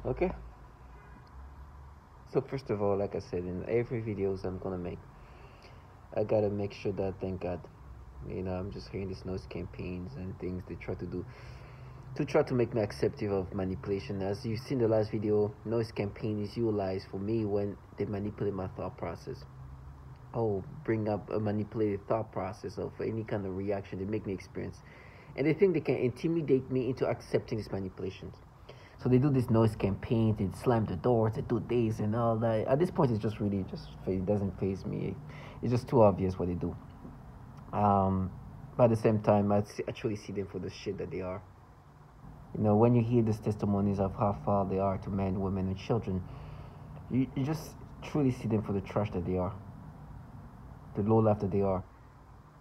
Okay. So first of all, like I said, in every videos I'm gonna make, I gotta make sure that thank God, I'm just hearing these noise campaigns and things they try to do to try to make me acceptive of manipulation. As you've seen the last video, noise campaign is utilized for me when they manipulate my thought process. Oh, bring up a manipulated thought process of any kind of reaction they make me experience, and they think they can intimidate me into accepting these manipulations. So they do this noise campaign, they slam the doors, they do this and all that. At this point, it's just really just it doesn't phase me. It's just too obvious what they do. Um, but at the same time, actually see them for the shit that they are. When you hear these testimonies of how far they are to men, women, and children, you just truly see them for the trash that they are, the low life that they are.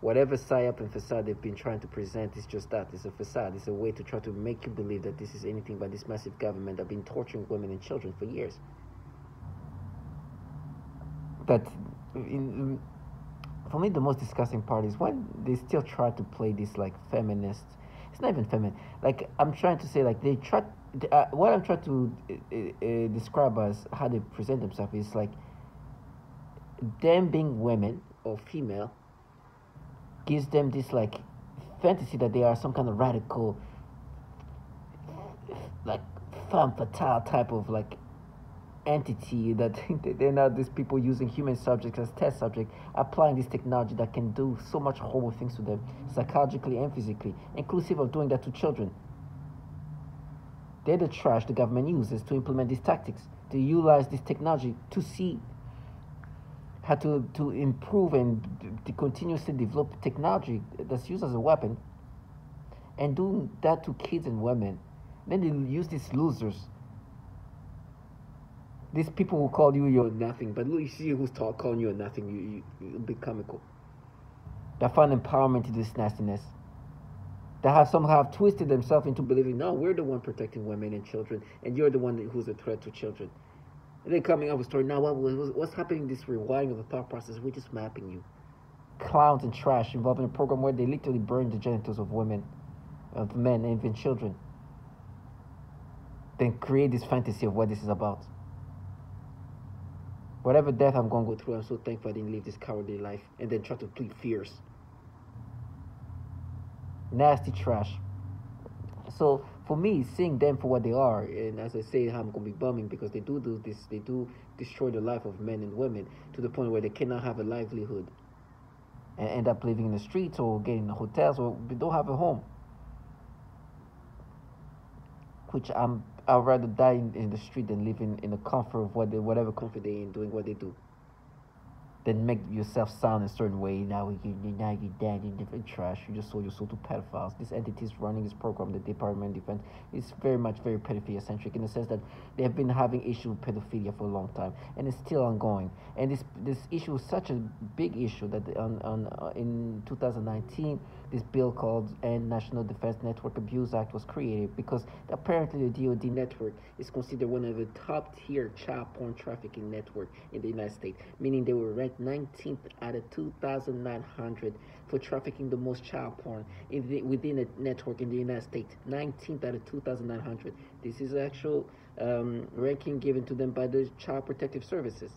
Whatever psyop and facade they've been trying to present is just that. It's a facade. It's a way to try to make you believe that this is anything but this massive government that have been torturing women and children for years. That, for me, the most disgusting part is when they still try to play this like feminist. It's not even feminine. Like I'm trying to say, like they try. What I'm trying to describe as how they present themselves is like them being women or female gives them this like fantasy that they are some kind of radical, like femme fatale type of like entity, that they're not these people using human subjects as test subject, applying this technology that can do so much horrible things to them psychologically and physically, inclusive of doing that to children. They're the trash the government uses to implement these tactics. They utilize this technology to see how to improve and to continuously develop technology that's used as a weapon, and doing that to kids and women. Then they use these losers, these people who call you're nothing, but look, you see who's calling you a nothing, you'll be comical. That find empowerment in this nastiness. That have somehow twisted themselves into believing, no, we're the one protecting women and children, and you're the one who's a threat to children. And then coming up with a story, now what's happening in this rewiring of the thought process? We're just mapping you. Clowns and trash involving a program where they literally burn the genitals of women, of men, and even children. Then create this fantasy of what this is about. Whatever death I'm going to go through, I'm so thankful I didn't live this cowardly life and then try to plead fierce. Nasty trash. So for me, seeing them for what they are, and as I say, I'm going to be bumming because they do this, they do destroy the life of men and women to the point where they cannot have a livelihood and end up living in the streets or getting in hotels, or they don't have a home. Which I'd rather die in the street than live in the comfort of whatever comfort they're in, doing what they do. Then make yourself sound a certain way. Now you're dead in different trash. You just sold your soul to pedophiles. This entity is running this program, the Department of Defense, is very much very pedophilia centric in the sense that they have been having issue with pedophilia for a long time, and it's still ongoing. And this issue is such a big issue that in 2019, this bill called End National Defense Network Abuse Act was created because apparently the DoD network is considered one of the top tier child porn trafficking network in the United States, meaning they were ranked 19th out of 2,900 for trafficking the most child porn within a network in the United States. 19th out of 2,900. This is actual ranking given to them by the Child Protective Services.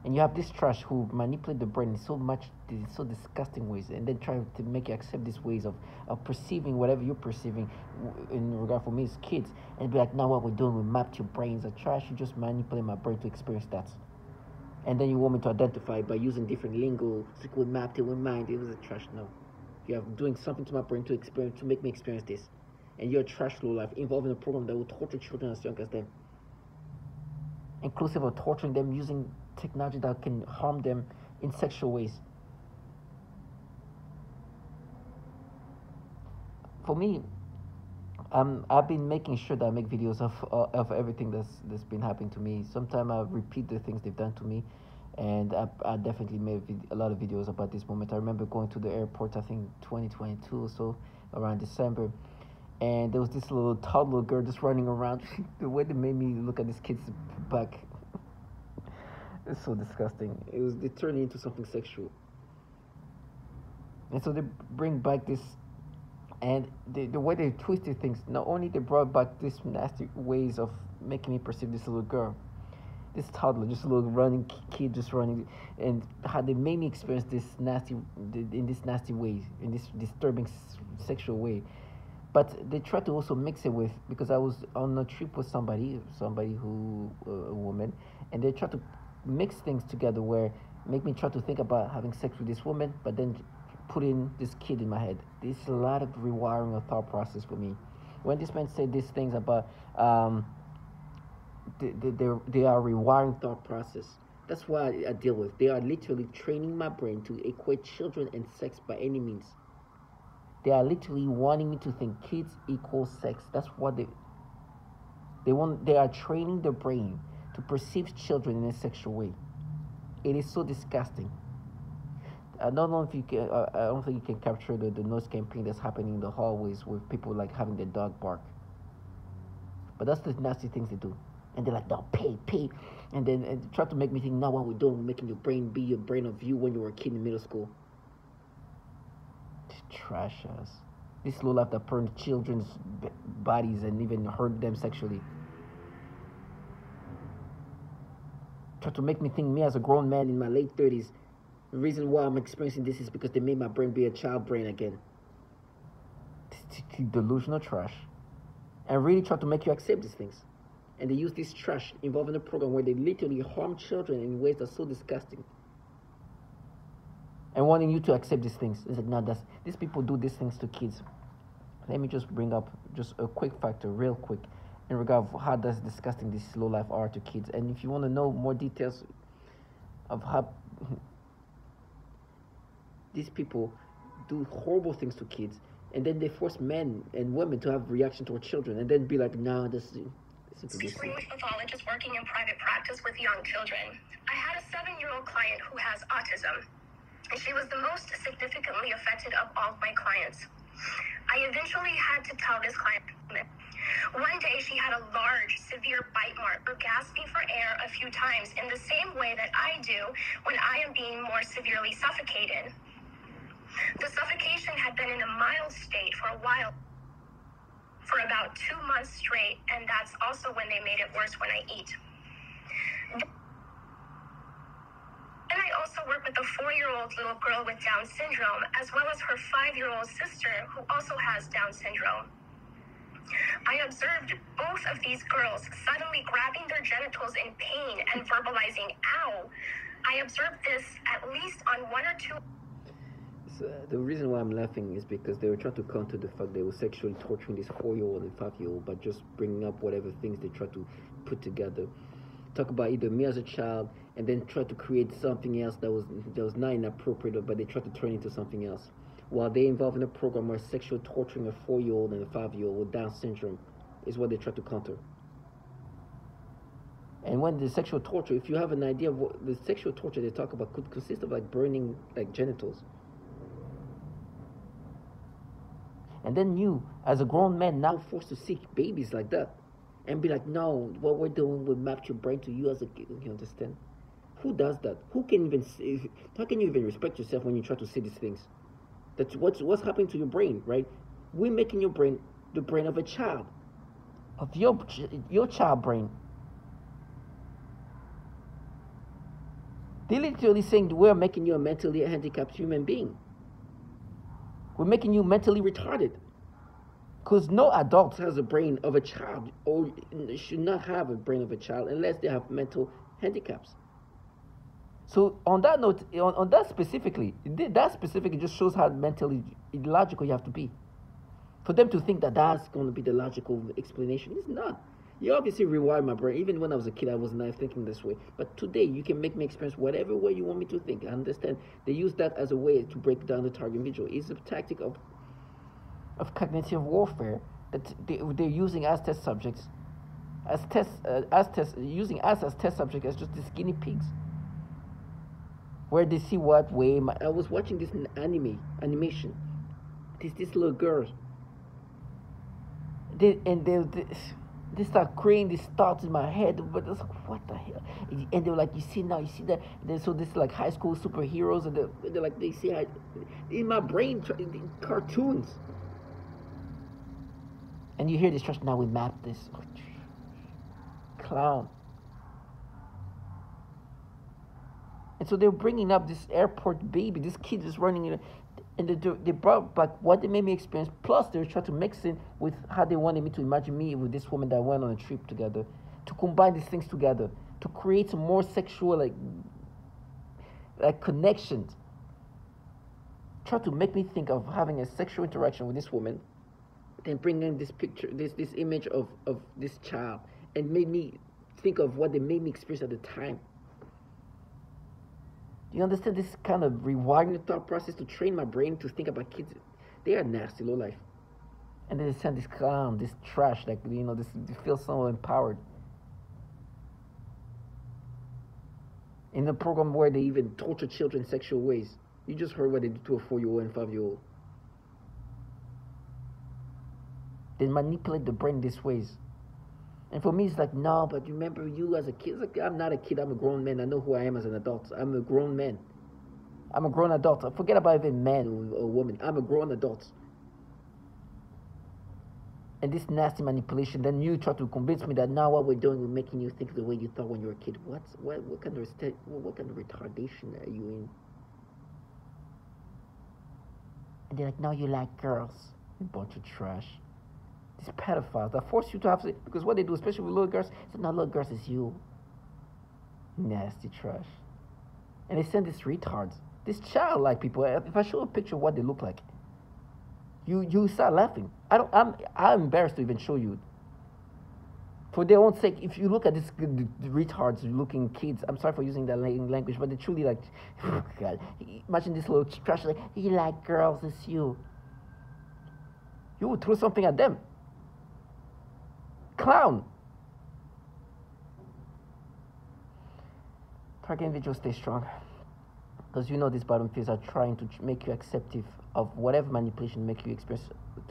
And you have this trash who manipulate the brain in so disgusting ways, and then try to make you accept these ways of perceiving whatever you're perceiving. In regard for me, it's kids, and be like, now what we're doing, we mapped your brains. A trash, you just manipulate my brain to experience that. And then you want me to identify by using different lingo. It's like we mapped it, we mined it. It was a trash. No, you are doing something to my brain to make me experience this, and you're a trash low life involving a program that will torture children as young as them, inclusive of torturing them using technology that can harm them in sexual ways. For me, I've been making sure that I make videos of everything that's been happening to me. Sometimes I repeat the things they've done to me, and I definitely made a lot of videos about this moment. I remember going to the airport, I think 2022 or so, around December, and there was this little toddler girl just running around. The way they made me look at this kid's back, it's so disgusting. They turned it into something sexual, and so they bring back this And the way they twisted things, not only they brought back these nasty ways of making me perceive this little girl, this toddler, just a little running kid, just running, and how they made me experience this nasty, in this nasty way, in this disturbing sexual way. But they tried to also mix it with, because I was on a trip with somebody who, a woman, and they tried to mix things together where make me try to think about having sex with this woman, but then put in this kid in my head. There's a lot of rewiring of thought process for me. When this man said these things about they are rewiring thought process. That's what I deal with. They are literally training my brain to equate children and sex by any means. They are literally wanting me to think kids equal sex. That's what they want. They are training the brain to perceive children in a sexual way. It is so disgusting. I don't know if you can. I don't think you can capture the noise campaign that's happening in the hallways with people like having their dog bark. But that's the nasty things they do. And they're like, no, pay. And then try to make me think, now what we're doing, we're making your brain be your brain of you when you were a kid in middle school. Trash ass. This low life that burned children's bodies and even hurt them sexually. Try to make me think me as a grown man in my late 30s. The reason why I'm experiencing this is because they made my brain be a child brain again. Delusional trash. And really try to make you accept these things. And they use this trash involving a program where they literally harm children in ways that's so disgusting. And wanting you to accept these things. It's like, no, these people do these things to kids. Let me just bring up just a quick factor, real quick, in regard to how that's disgusting these low life are to kids. And if you want to know more details of how these people do horrible things to kids, and then they force men and women to have reaction toward children, and then be like, no, this is English pathologist working in private practice with young children. I had a 7-year-old client who has autism, and she was the most significantly affected of all of my clients. I eventually had to tell this client. One day she had a large, severe bite mark, gasping for air a few times in the same way that I do when I am being more severely suffocated. The suffocation had been in a mild state for a while, for about 2 months straight, and that's also when they made it worse when I eat. And I also work with a 4-year-old little girl with Down syndrome, as well as her 5-year-old sister who also has Down syndrome. I observed both of these girls suddenly grabbing their genitals in pain and verbalizing, ow. I observed this at least on 1 or 2. The reason why I'm laughing is because they were trying to counter the fact they were sexually torturing this 4-year-old and 5-year-old by just bringing up whatever things they tried to put together. Talk about either me as a child and then try to create something else that was not inappropriate, but they tried to turn into something else. While they involved in a program where sexual torturing a 4-year-old and a 5-year-old with Down syndrome is what they try to counter. And when the sexual torture, if you have an idea of what the sexual torture they talk about, could consist of like burning like genitals. And then you, as a grown man, now forced to seek babies like that. And be like, no, what we're doing will map your brain to you as a kid. You understand? Who does that? Who can even say, how can you even respect yourself when you try to say these things? That's what's happening to your brain, right? We're making your brain the brain of a child. Of your child brain. They're literally saying we're making you a mentally handicapped human being. We're making you mentally retarded. Because no adult has a brain of a child, or should not have a brain of a child unless they have mental handicaps. So on that note, on that specifically just shows how mentally illogical you have to be. For them to think that that's going to be the logical explanation, it's not. You obviously rewired my brain. Even when I was a kid, I was not thinking this way. But today, you can make me experience whatever way you want me to think. I understand. They use that as a way to break down the target individual. It's a tactic of cognitive warfare that they're using as test subjects, using us as test subjects as just these guinea pigs. Where they see what way. I was watching this animation. This little girl. They start creating these thoughts in my head, but it's like, what the hell? And they're like, you see that? So this like high school superheroes, and they're like, they see in my brain cartoons. And you hear this trash, now we map this. Clown. And so they're bringing up this airport baby. This kid is running in, and they brought back what they made me experience. Plus, they're trying to mix in with how they wanted me to imagine me with this woman that went on a trip together, to combine these things together, to create some more sexual like connections. Try to make me think of having a sexual interaction with this woman, then bring in this picture, this image of this child, and made me think of what they made me experience at the time. Do you understand this kind of rewiring the thought process to train my brain to think about kids? They are nasty, low life. And then they send this clown, this trash, like, this, you feel so empowered. In a program where they even torture children in sexual ways. You just heard what they do to a 4-year-old and 5-year-old. They manipulate the brain these ways. And for me, it's like, no, but remember you as a kid. It's like, I'm not a kid, I'm a grown man. I know who I am as an adult. I'm a grown man. I'm a grown adult. Forget about even man or woman. I'm a grown adult. And this nasty manipulation, then you try to convince me that now what we're doing, we're making you think the way you thought when you were a kid. What kind of retardation are you in? And they're like, no, you like girls. A bunch of trash. These pedophiles that force you to have to, because what they do, especially with little girls, it's not little girls, it's you. Nasty trash. And they send these retards, these childlike people. If I show a picture of what they look like, you start laughing. I'm embarrassed to even show you. For their own sake, if you look at these retards looking kids, I'm sorry for using that language, but they're truly like, oh God, imagine this little trash, like, you like girls, it's you. You would throw something at them. Clown. Target individuals, stay strong. Because these bottom fears are trying to make you acceptive of whatever manipulation make you express.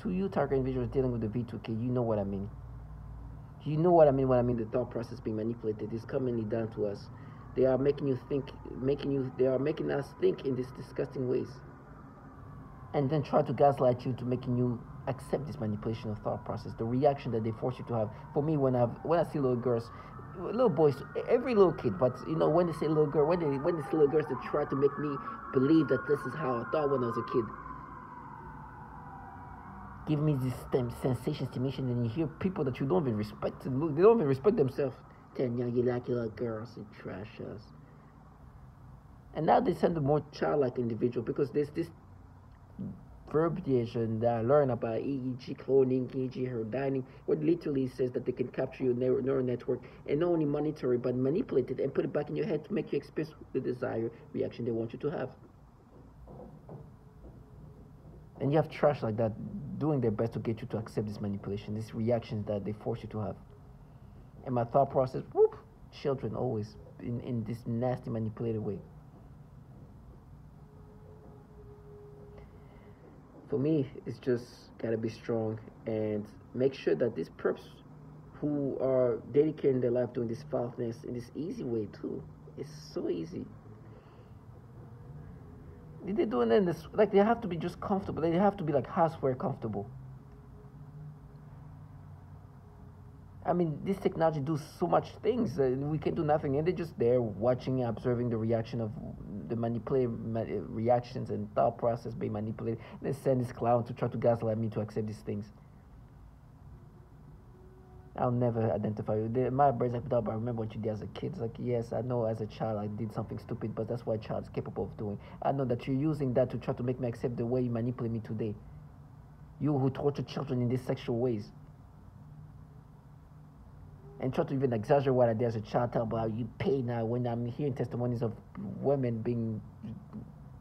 To you, target individuals dealing with the V2K, you know what I mean. You know what I mean when I mean the thought process being manipulated. It's commonly done to us. They are making you think, they are making us think in these disgusting ways. And then try to gaslight you to making you accept this manipulation of thought process, the reaction that they force you to have. For me, when I see little girls, little boys, every little kid, but when they say little girl, when they see little girls, they try to make me believe that this is how I thought when I was a kid. Give me this sensation, stimulation, and you hear people that you don't even respect, they don't even respect themselves. Telling you like your little girls, you trash us. And now they send a more childlike individual because there's this verbiage and learn about EEG cloning, EEG herding, what literally says that they can capture your neural network and not only monitor it but manipulate it and put it back in your head to make you experience the desired reaction they want you to have. And you have trash like that doing their best to get you to accept this manipulation, these reactions that they force you to have. And my thought process, children always in this nasty manipulated way. For me, it's just gotta be strong and make sure that these perps who are dedicating their life doing this foulness in this easy way too. It's so easy. They're doing it in this, like they have to be just comfortable. They have to be like houseware comfortable. I mean, this technology does so much things. We can do nothing, and they're just there watching, observing the reaction of the manipulated reactions and thought process being manipulated. They send this clown to try to gaslight me to accept these things. I'll never identify you. My brain's like, but I remember what you did as a kid. It's like, yes, I know as a child I did something stupid, but that's what a child is capable of doing. I know that you're using that to try to make me accept the way you manipulate me today. You who torture children in these sexual ways. And try to even exaggerate what I did as a child, tell about you pay now when I'm hearing testimonies of women being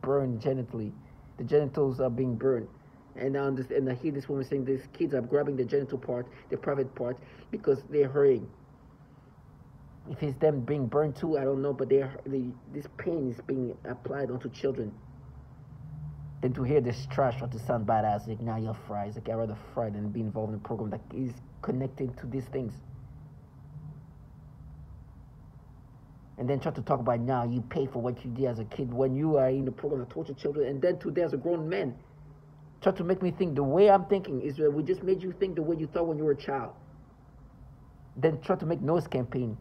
burned genitally. The genitals are being burned. And I hear this woman saying these kids are grabbing the genital part, the private part, because they're hurting. If it's them being burned too, I don't know, but this pain is being applied onto children. Then to hear this trash or to sound badass, like, now you're fried. It's like, I'd rather fry than be involved in a program that is connected to these things. And then try to talk about now you pay for what you did as a kid when you are in the program that torture children, and then today as a grown man. Try to make me think the way I'm thinking is that we just made you think the way you thought when you were a child. Then try to make noise campaign.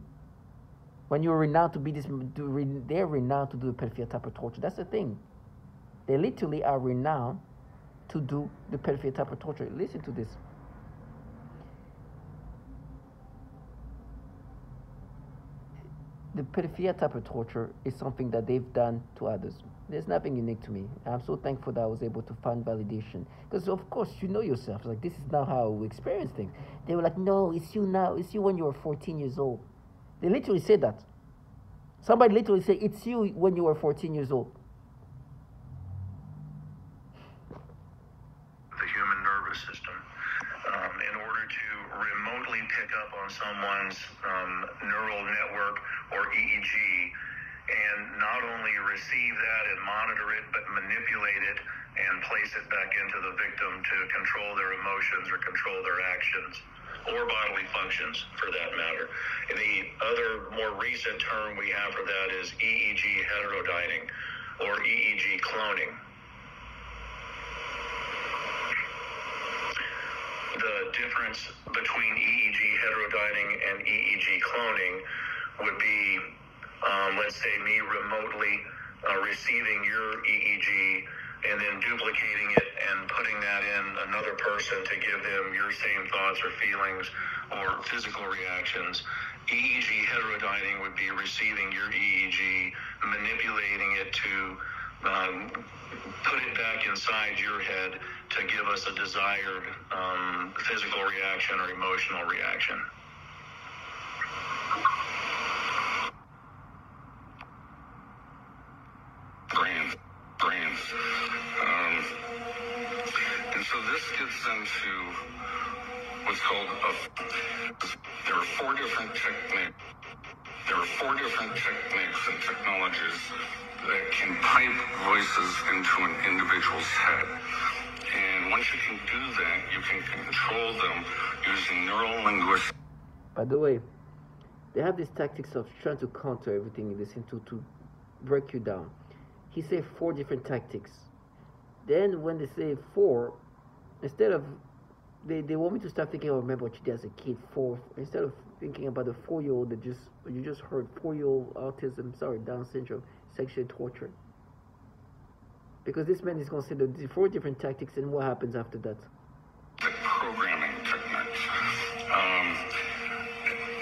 When you're renowned to be this, they're renowned to do the pedophilia type of torture. That's the thing. They literally are renowned to do the pedophilia type of torture. Listen to this. The pedophilia type of torture is something that they've done to others. There's nothing unique to me. I'm so thankful that I was able to find validation. Because of course you know yourself. Like, this is not how we experience things. They were like, no, it's you now. It's you when you were 14 years old. They literally said that. Somebody literally said, it's you when you were 14 years old. The human nervous system, in order to remotely pick up on someone's neural network or EEG, and not only receive that and monitor it, but manipulate it and place it back into the victim to control their emotions or control their actions, or bodily functions, for that matter. The other more recent term we have for that is EEG heterodyning, or EEG cloning. The difference between EEG heterodyning and EEG cloning would be, let's say, me remotely receiving your EEG and then duplicating it and putting that in another person to give them your same thoughts or feelings or physical reactions. EEG heterodyning would be receiving your EEG, manipulating it to put it back inside your head to give us a desired physical reaction or emotional reaction. Brains. And so this gets into what's called there are four different techniques. There are four different techniques and technologies that can pipe voices into an individual's head. And once you can do that, you can control them using neural linguistics. By the way, they have these tactics of trying to counter everything you listen to break you down. He said 4 different tactics. Then when they say 4, instead of they want me to start thinking, oh, remember what you did as a kid, 4. Instead of thinking about the 4-year-old that you just heard 4-year-old Down syndrome, sexually tortured. Because this man is going to say the 4 different tactics, and what happens after that? Programming techniques.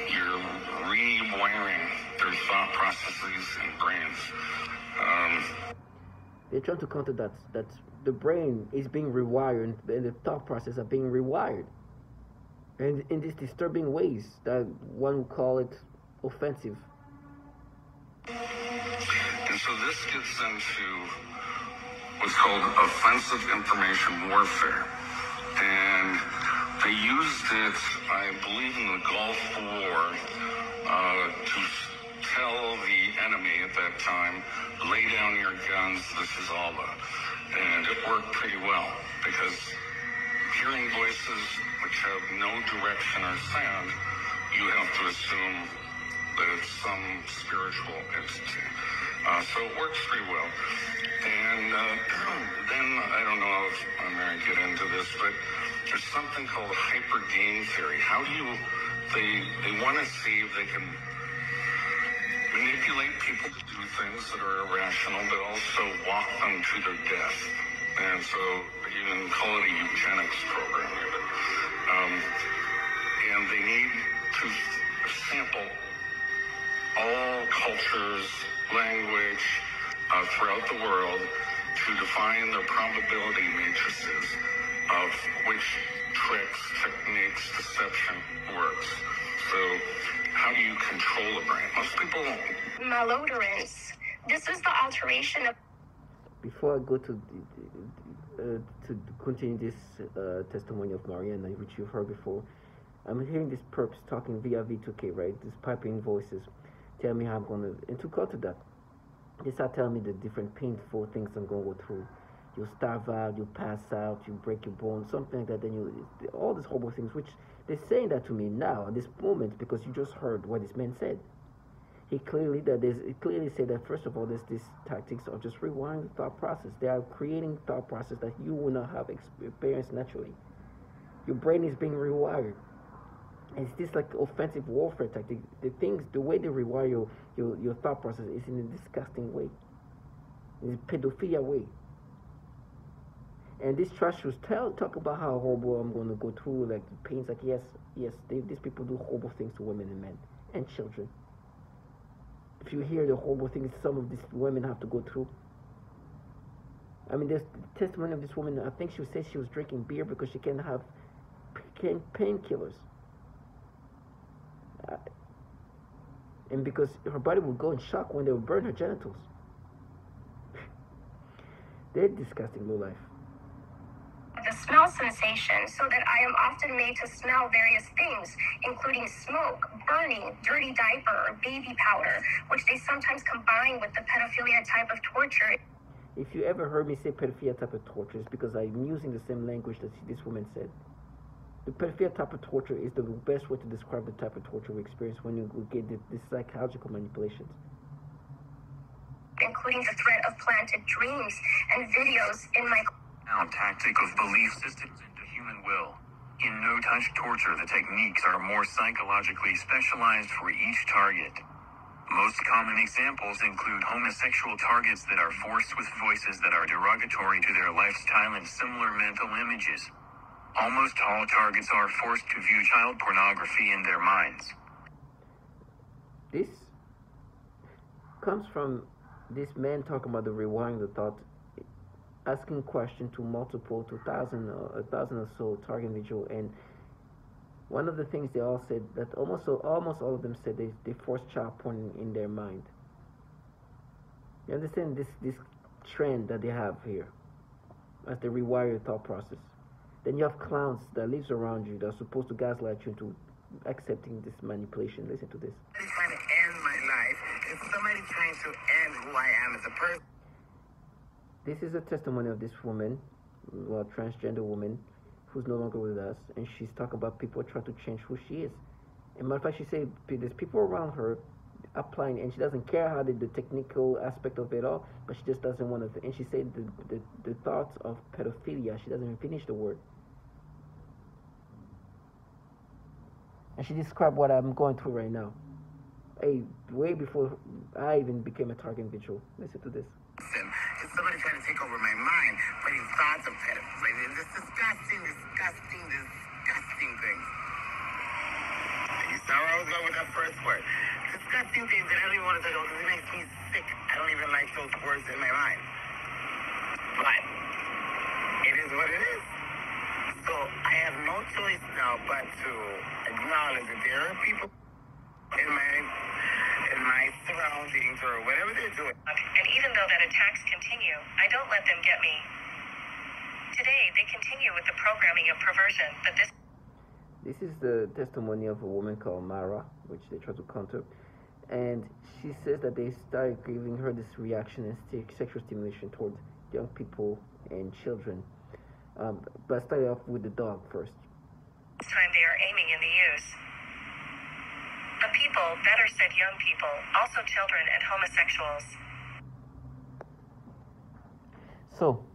You're rewiring their thought processes and brains. They're trying to counter that the brain is being rewired and the thought process are being rewired. And in these disturbing ways that one would call it offensive. And so this gets into what's called offensive information warfare. And they used it, I believe, in the Gulf War to tell the enemy at that time, lay down your guns, this is Allah. And it worked pretty well, because hearing voices which have no direction or sound, you have to assume that it's some spiritual entity. So it works pretty well. And then, I don't know if I'm going to get into this, but there's something called hyper game theory. How do you, they want to see if they can manipulate people to do things that are irrational, but also walk them to their death. And so you can call it a eugenics program even. And they need to sample all cultures, language throughout the world to define their probability matrices of which tricks, techniques, deception works. So how do you control the brain? Most people don't. Malodorants. This is the alteration of... Before I go to continue this testimony of Mariana, which you've heard before, I'm hearing these perps talking via V2K, right? These piping voices tell me how I'm going to... And to cut to that, they start telling me the different painful things I'm going to go through. You'll starve out, you'll pass out, you'll break your bones, something like that. Then all these horrible things, which they're saying that to me now, at this moment, because you just heard what this man said. He clearly it clearly said that first of all, there's these tactics of just rewiring the thought process. They are creating thought process that you will not have experienced naturally. Your brain is being rewired. It's this like offensive warfare tactic. The way they rewire your thought process is in a disgusting way. In a pedophilia way. And this trash was talk about how horrible I'm going to go through, like pains. Like yes, these people do horrible things to women and men and children. If you hear the horrible things some of these women have to go through. I mean, there's the testimony of this woman. I think she said she was drinking beer because she can't have painkillers. And because her body would go in shock when they would burn her genitals. They're disgusting low life. The smell sensation, so that I am often made to smell various things, including smoke, burning, dirty diaper, or baby powder, which they sometimes combine with the pedophilia type of torture. If you ever heard me say pedophilia type of torture, it's because I'm using the same language that this woman said. The pedophilia type of torture is the best way to describe the type of torture we experience when you get the psychological manipulations. Including the threat of planted dreams and videos in my tactic of belief systems into human will. In no-touch torture, the techniques are more psychologically specialized for each target. Most common examples include homosexual targets that are forced with voices that are derogatory to their lifestyle and similar mental images. Almost all targets are forced to view child pornography in their minds. This comes from this man talking about the rewiring the thought, asking question to multiple, to a thousand or so target individual, and one of the things they all said that almost all of them said they forced child porn in their mind. You understand this trend that they have here as they rewire your thought process. Then you have clowns that lives around you that are supposed to gaslight you into accepting this manipulation. Listen to this. Somebody trying to end my life. It's somebody trying to end who I am as a person. This is a testimony of this woman, well, transgender woman, who's no longer with us, and she's talking about people trying to change who she is. And matter of fact, she said there's people around her applying, and she doesn't care how the technical aspect of it all, but she just doesn't want to. And she said the thoughts of pedophilia. She doesn't even finish the word. And she described what I'm going through right now. Hey, way before I even became a target individual. Listen to this. It's somebody trying to take over my mind, putting thoughts of pedophilia. This disgusting thing. You saw where I was going with that first word. Disgusting things that I don't even want to talk about because it makes me sick. I don't even like those words in my mind. But it is what it is. So I have no choice now but to acknowledge that there are people in my surroundings or whatever they're doing. And even though that attacks continue, I don't let them get me. Today, they continue with the programming of perversion, but This is the testimony of a woman called Mara, which they try to counter. And she says that they started giving her this reaction and sexual stimulation towards young people and children. But started off with the dog first. this time they are aiming in the use. The people, better said young people, also children and homosexuals. So,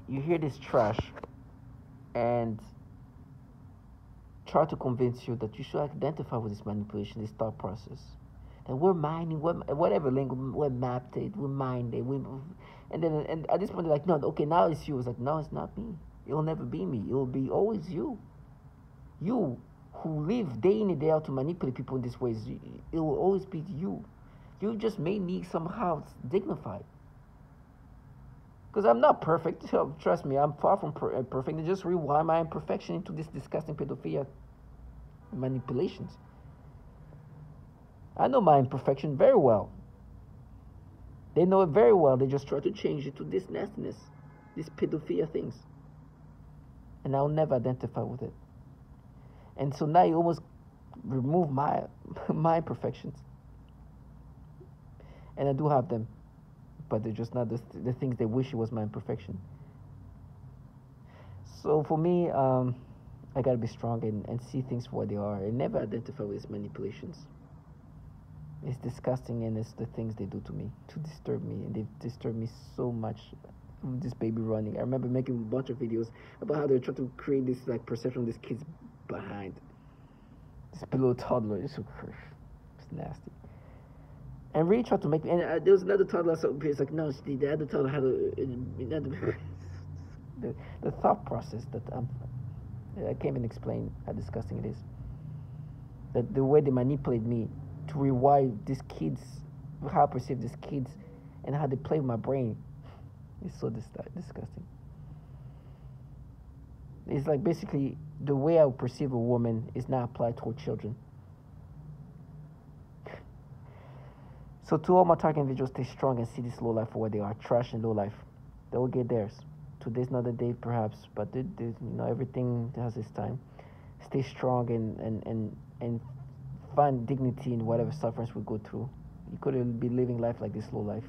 you hear this trash and try to convince you that you should identify with this manipulation, this thought process. That we're mining, whatever language, we're mapped it, we're mined it, and at this point they're like, no, okay, now it's you. It's like, no, it's not me. It'll never be me. It'll be always you. You who live day in and day out to manipulate people in these ways, it will always be you. You just made me somehow dignified. Because I'm not perfect. Trust me, I'm far from perfect. They just rewind my imperfection into this disgusting pedophilia manipulations. I know my imperfection very well. They know it very well. They just try to change it to this nastiness, this pedophilia things. And I'll never identify with it. And so now you almost remove my imperfections. And I do have them. But they're just not the things they wish it was my imperfection. So for me, I gotta be strong and see things for what they are and never identify with these manipulations. It's disgusting, and it's the things they do to me to disturb me, and they disturb me so much. This baby running. I remember making a bunch of videos about how they're trying to create this like perception of this kid's behind. This below toddler. It's nasty. And really tried to make me. And there was another toddler. So it's like no, the other toddler had the thought process that I can't even explain how disgusting it is. That the way they manipulate me to rewire these kids, how I perceive these kids, and how they play with my brain. It's so disgusting. It's like basically the way I perceive a woman is not applied toward children. So to all my target individuals, stay strong and see this low life for what they are, trash and low life. They will get theirs. Today's not the day, perhaps, but everything has its time. Stay strong and find dignity in whatever sufferings we go through. You couldn't be living life like this low life.